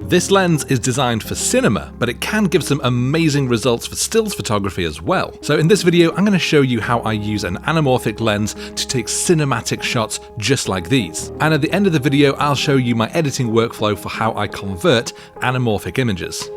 This lens is designed for cinema, but it can give some amazing results for stills photography as well. So in this video, I'm going to show you how I use an anamorphic lens to take cinematic shots just like these. And at the end of the video, I'll show you my editing workflow for how I convert anamorphic images.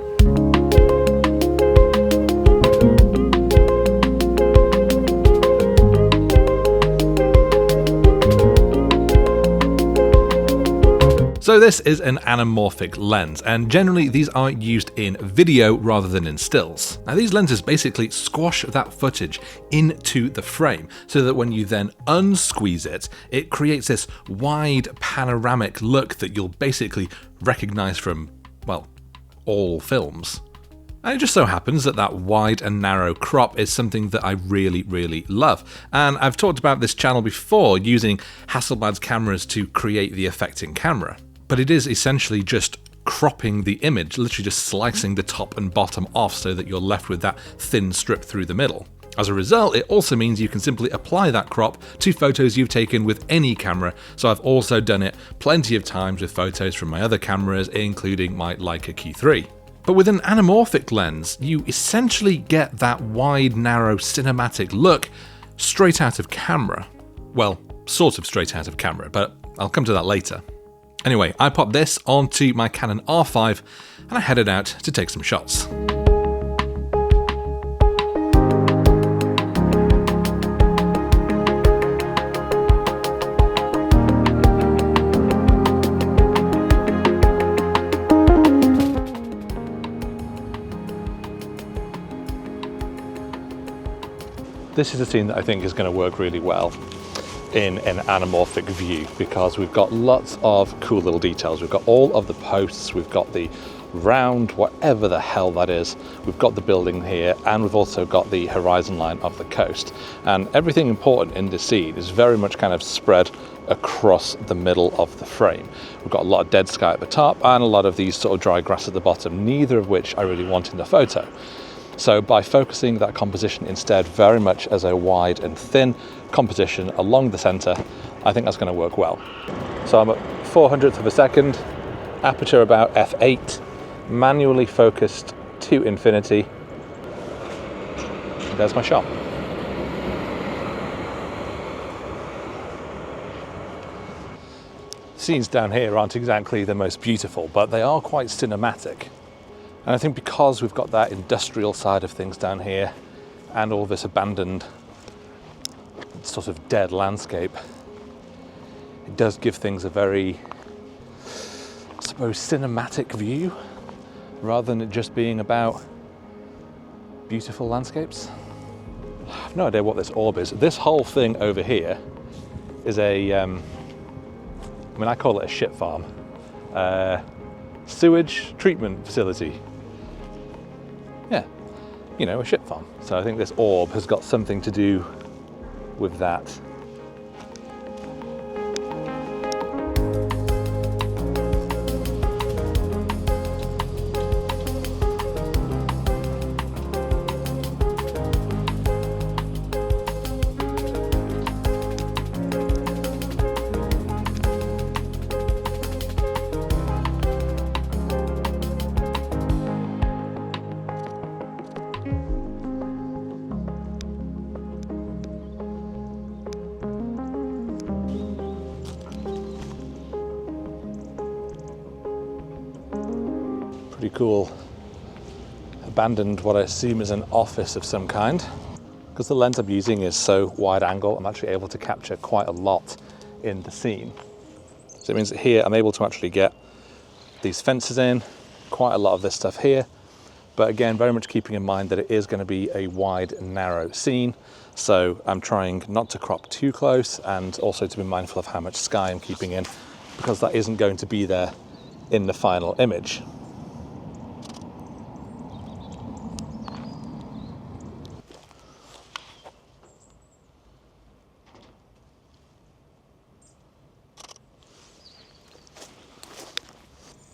So this is an anamorphic lens, and generally these are used in video rather than in stills. Now these lenses basically squash that footage into the frame so that when you then unsqueeze it, it creates this wide panoramic look that you'll basically recognize from, well, all films. And it just so happens that that wide and narrow crop is something that I really love. And I've talked about this channel before using Hasselblad's cameras to create the effect in camera. But it is essentially just cropping the image, literally just slicing the top and bottom off so that you're left with that thin strip through the middle. As a result, it also means you can simply apply that crop to photos you've taken with any camera, so I've also done it plenty of times with photos from my other cameras, including my Leica Q3. But with an anamorphic lens, you essentially get that wide, narrow, cinematic look straight out of camera. Well, sort of straight out of camera, but I'll come to that later. Anyway, I popped this onto my Canon R5 and I headed out to take some shots. This is a scene that I think is going to work really well in an anamorphic view because we've got lots of cool little details. We've got all of the posts, we've got the round, whatever the hell that is, we've got the building here, and we've also got the horizon line of the coast. And everything important in this scene is very much kind of spread across the middle of the frame. We've got a lot of dead sky at the top and a lot of these sort of dry grass at the bottom, neither of which I really want in the photo. So by focusing that composition instead very much as a wide and thin composition along the center, I think that's going to work well. So I'm at 400th of a second, aperture about f8, manually focused to infinity. And there's my shot. Scenes down here aren't exactly the most beautiful, but they are quite cinematic. And I think because we've got that industrial side of things down here and all this abandoned sort of dead landscape, it does give things a very, I suppose, cinematic view rather than it just being about beautiful landscapes. I have no idea what this orb is. This whole thing over here is a, I mean, I call it a shit farm. Sewage treatment facility. Yeah, you know, a ship farm. So I think this orb has got something to do with that. Pretty cool. Abandoned what I assume is an office of some kind. Because the lens I'm using is so wide angle, I'm actually able to capture quite a lot in the scene. So it means that here I'm able to actually get these fences in, quite a lot of this stuff here. But again, very much keeping in mind that it is going to be a wide and narrow scene. So I'm trying not to crop too close and also to be mindful of how much sky I'm keeping in, because that isn't going to be there in the final image.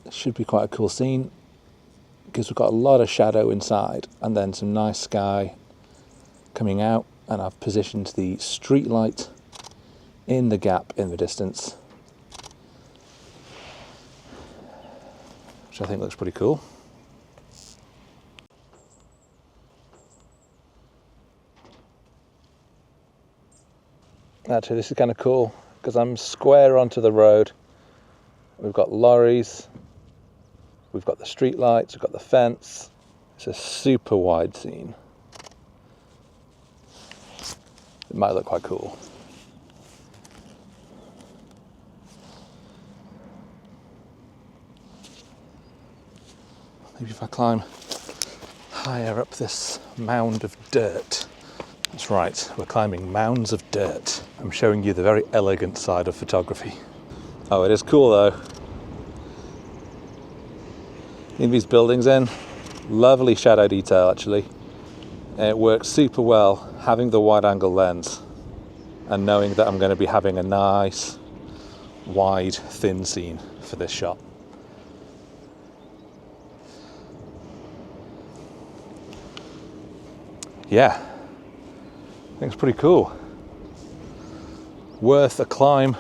Should be quite a cool scene because we've got a lot of shadow inside and then some nice sky coming out, and I've positioned the street light in the gap in the distance. which I think looks pretty cool. Actually, this is kind of cool because I'm square onto the road. We've got lorries, we've got the street lights, we've got the fence. It's a super wide scene. It might look quite cool. Maybe if I climb higher up this mound of dirt. That's right, we're climbing mounds of dirt. I'm showing you the very elegant side of photography. Oh, it is cool though. In these buildings in, lovely shadow detail actually. And it works super well having the wide angle lens and knowing that I'm going to be having a nice, wide, thin scene for this shot. Yeah, I think it's pretty cool. Worth a climb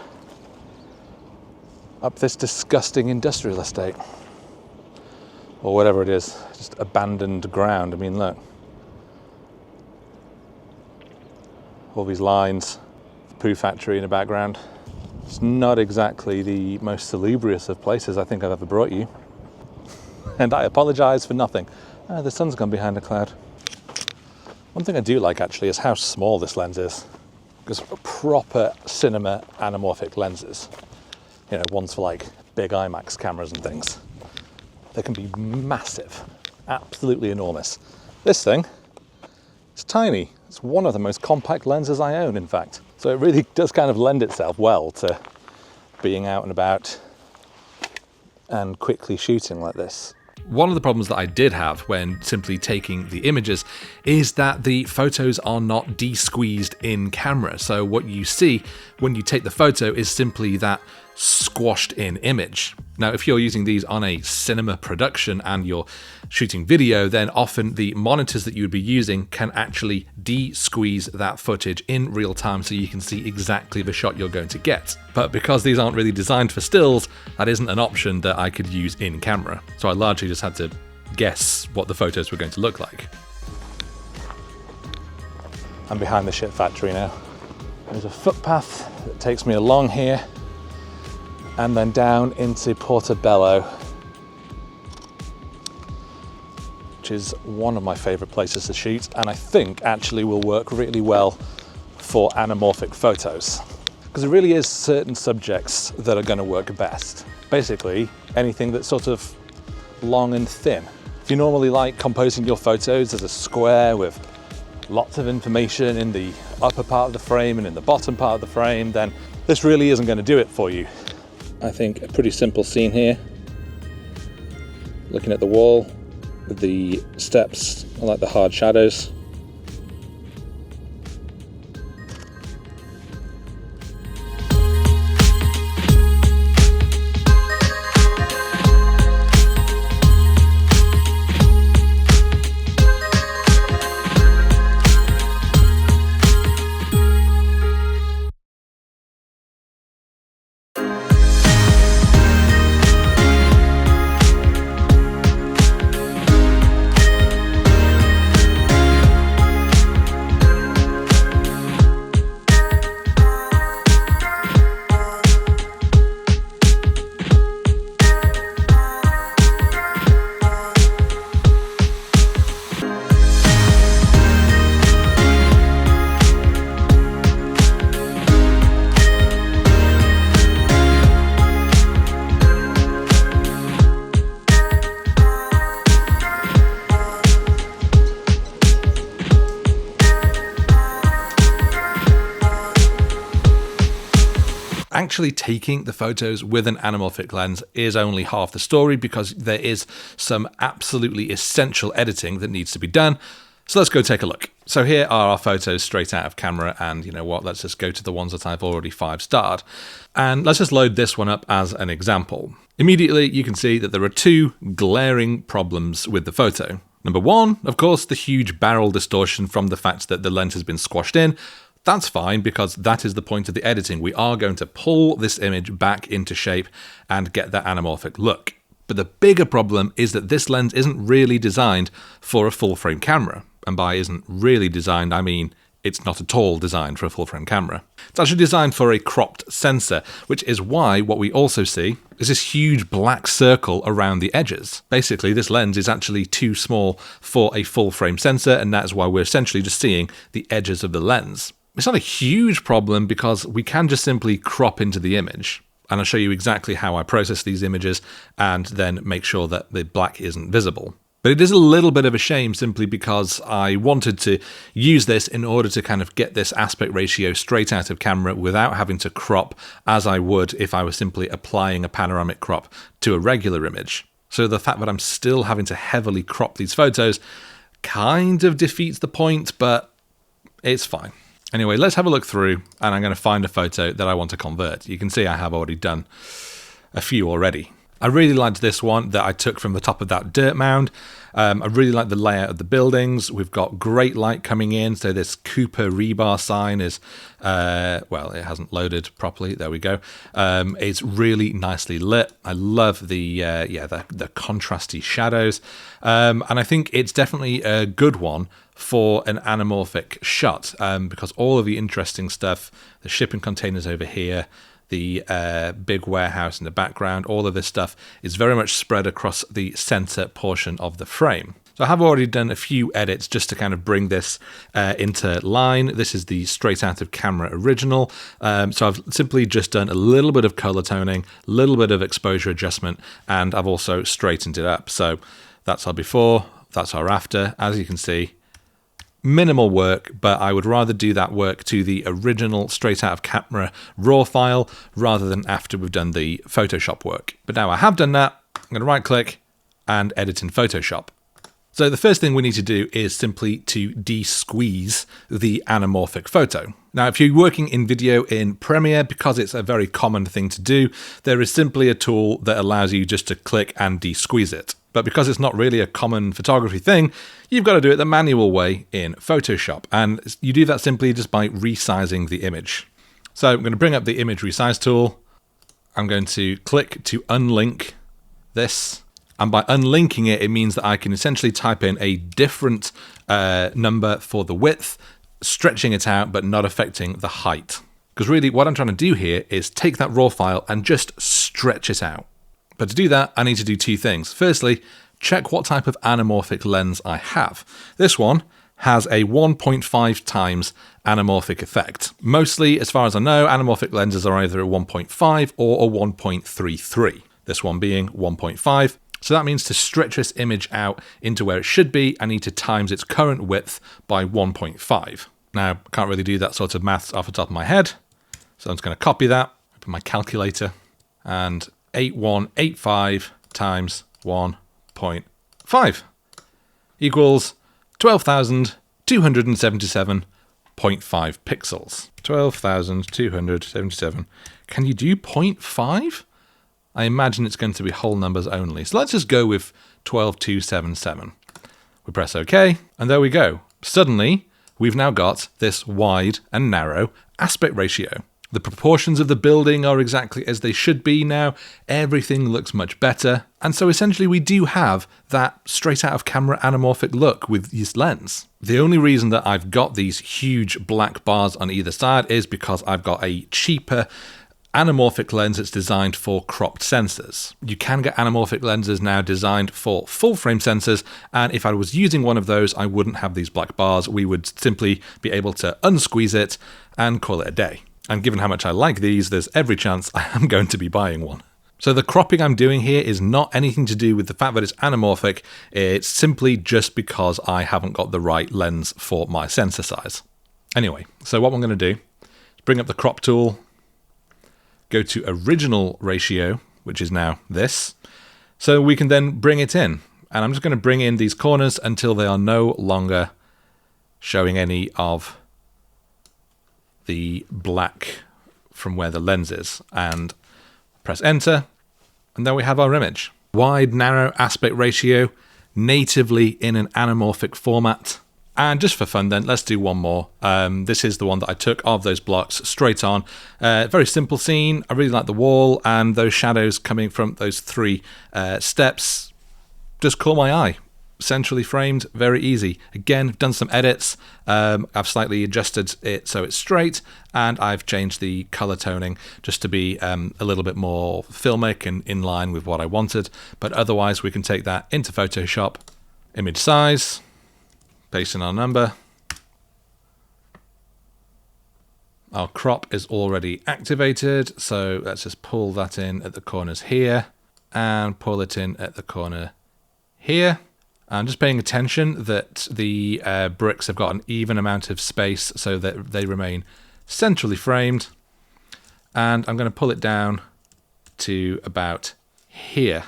up this disgusting industrial estate. Or whatever it is, just abandoned ground. I mean, look. All these lines, the poo factory in the background. It's not exactly the most salubrious of places I think I've ever brought you. And I apologise for nothing. The sun's gone behind a cloud. One thing I do like actually is how small this lens is. Because proper cinema anamorphic lenses, you know, ones for like big IMAX cameras and things, they can be massive, absolutely enormous. This thing, it's tiny. It's one of the most compact lenses I own, in fact. So it really does kind of lend itself well to being out and about and quickly shooting like this. One of the problems that I did have when simply taking the images is that the photos are not de-squeezed in camera. So what you see when you take the photo is simply that squashed in image. Now, if you're using these on a cinema production and you're shooting video, then often the monitors that you would be using can actually de-squeeze that footage in real time so you can see exactly the shot you're going to get. But because these aren't really designed for stills, that isn't an option that I could use in camera. So I largely just had to guess what the photos were going to look like. I'm behind the shit factory now. There's a footpath that takes me along here and then down into Portobello, which is one of my favourite places to shoot, and I think actually will work really well for anamorphic photos. Because there really is certain subjects that are going to work best. Basically, anything that's sort of long and thin. If you normally like composing your photos as a square with lots of information in the upper part of the frame and in the bottom part of the frame, then this really isn't going to do it for you. I think a pretty simple scene here. Looking at the wall with the steps, I like the hard shadows. Actually taking the photos with an anamorphic lens is only half the story because there is some absolutely essential editing that needs to be done. So let's go take a look. So here are our photos straight out of camera, and you know what, let's just go to the ones that I've already 5-starred. And let's just load this one up as an example. Immediately you can see that there are two glaring problems with the photo. Number one, of course, the huge barrel distortion from the fact that the lens has been squashed in. That's fine because that is the point of the editing. We are going to pull this image back into shape and get that anamorphic look. But the bigger problem is that this lens isn't really designed for a full-frame camera. And by isn't really designed, I mean it's not at all designed for a full-frame camera. It's actually designed for a cropped sensor, which is why what we also see is this huge black circle around the edges. Basically, this lens is actually too small for a full-frame sensor, and that's why we're essentially just seeing the edges of the lens. It's not a huge problem because we can just simply crop into the image. And I'll show you exactly how I process these images and then make sure that the black isn't visible. But it is a little bit of a shame simply because I wanted to use this in order to kind of get this aspect ratio straight out of camera without having to crop as I would if I was simply applying a panoramic crop to a regular image. So the fact that I'm still having to heavily crop these photos kind of defeats the point, but it's fine. Anyway, let's have a look through, and I'm going to find a photo that I want to convert. You can see I have already done a few already. I really liked this one that I took from the top of that dirt mound. I really like the layout of the buildings. We've got great light coming in. So this Cooper rebar sign is, well, it hasn't loaded properly. There we go. It's really nicely lit. I love the contrasty shadows. And I think it's definitely a good one for an anamorphic shot because all of the interesting stuff, the shipping containers over here, the big warehouse in the background, all of this stuff is very much spread across the center portion of the frame. So I have already done a few edits just to kind of bring this into line. This is the straight out of camera original. So I've simply just done a little bit of color toning, a little bit of exposure adjustment, and I've also straightened it up. So that's our before, that's our after. As you can see, minimal work, but I would rather do that work to the original straight out of camera raw file rather than after we've done the Photoshop work. But now I have done that, I'm going to right click and edit in Photoshop. So the first thing we need to do is simply to de-squeeze the anamorphic photo. Now, if you're working in video in Premiere, because it's a very common thing to do, there is simply a tool that allows you just to click and de-squeeze it. But because it's not really a common photography thing, you've got to do it the manual way in Photoshop. And you do that simply just by resizing the image. So I'm going to bring up the image resize tool. I'm going to click to unlink this. And by unlinking it, it means that I can essentially type in a different number for the width, stretching it out, but not affecting the height. Because really what I'm trying to do here is take that raw file and just stretch it out. But to do that, I need to do two things. Firstly, check what type of anamorphic lens I have. This one has a 1.5 times anamorphic effect. Mostly, as far as I know, anamorphic lenses are either a 1.5 or a 1.33. This one being 1.5. So that means to stretch this image out into where it should be, I need to times its current width by 1.5. Now, I can't really do that sort of maths off the top of my head. So I'm just going to copy that, open my calculator, and 8185 times 1.5 equals 12,277.5 pixels. 12,277. Can you do 0.5? I imagine it's going to be whole numbers only. So let's just go with 12,277. We press OK, and there we go. Suddenly, we've now got this wide and narrow aspect ratio. The proportions of the building are exactly as they should be now. Everything looks much better. And so essentially we do have that straight out of camera anamorphic look with this lens. The only reason that I've got these huge black bars on either side is because I've got a cheaper anamorphic lens that's designed for cropped sensors. You can get anamorphic lenses now designed for full frame sensors, and if I was using one of those, I wouldn't have these black bars. We would simply be able to unsqueeze it and call it a day. And given how much I like these, there's every chance I am going to be buying one. So the cropping I'm doing here is not anything to do with the fact that it's anamorphic. It's simply just because I haven't got the right lens for my sensor size. Anyway, so what I'm going to do is bring up the crop tool, go to original ratio, which is now this, so we can then bring it in. And I'm just going to bring in these corners until they are no longer showing any of the black from where the lens is, and press enter, and then we have our image. Wide, narrow aspect ratio, natively in an anamorphic format, And just for fun then, let's do one more. This is the one that I took of those blocks straight on. Very simple scene. I really like the wall and those shadows coming from those 3 steps. Just caught my eye. Centrally framed, very easy. Again, done some edits. I've slightly adjusted it so it's straight, and I've changed the color toning just to be a little bit more filmic and in line with what I wanted. But otherwise, we can take that into Photoshop, image size, paste in our number. Our crop is already activated, so let's just pull that in at the corners here and pull it in at the corner here. I'm just paying attention that the bricks have got an even amount of space so that they remain centrally framed. And I'm going to pull it down to about here,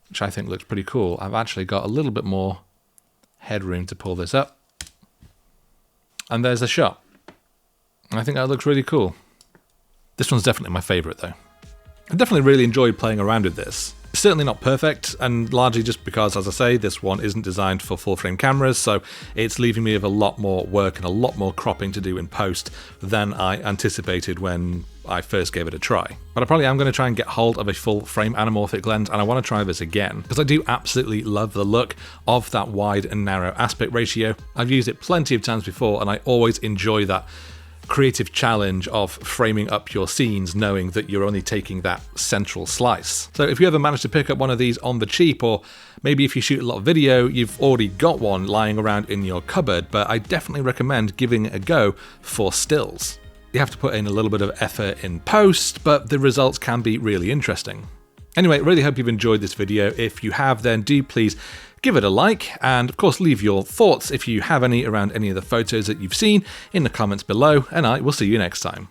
which I think looks pretty cool. I've actually got a little bit more headroom to pull this up. And there's a shot. I think that looks really cool. This one's definitely my favorite though. I definitely really enjoyed playing around with this. It's certainly not perfect, and largely just because, as I say, this one isn't designed for full-frame cameras, so it's leaving me with a lot more work and a lot more cropping to do in post than I anticipated when I first gave it a try. But I probably am going to try and get hold of a full-frame anamorphic lens, and I want to try this again, because I do absolutely love the look of that wide and narrow aspect ratio. I've used it plenty of times before, and I always enjoy that creative challenge of framing up your scenes knowing that you're only taking that central slice. So if you ever manage to pick up one of these on the cheap, or maybe if you shoot a lot of video, you've already got one lying around in your cupboard, but I definitely recommend giving it a go for stills. You have to put in a little bit of effort in post, but the results can be really interesting. Anyway, really hope you've enjoyed this video. If you have, then do please give it a like, and of course leave your thoughts if you have any around any of the photos that you've seen in the comments below, and I will see you next time.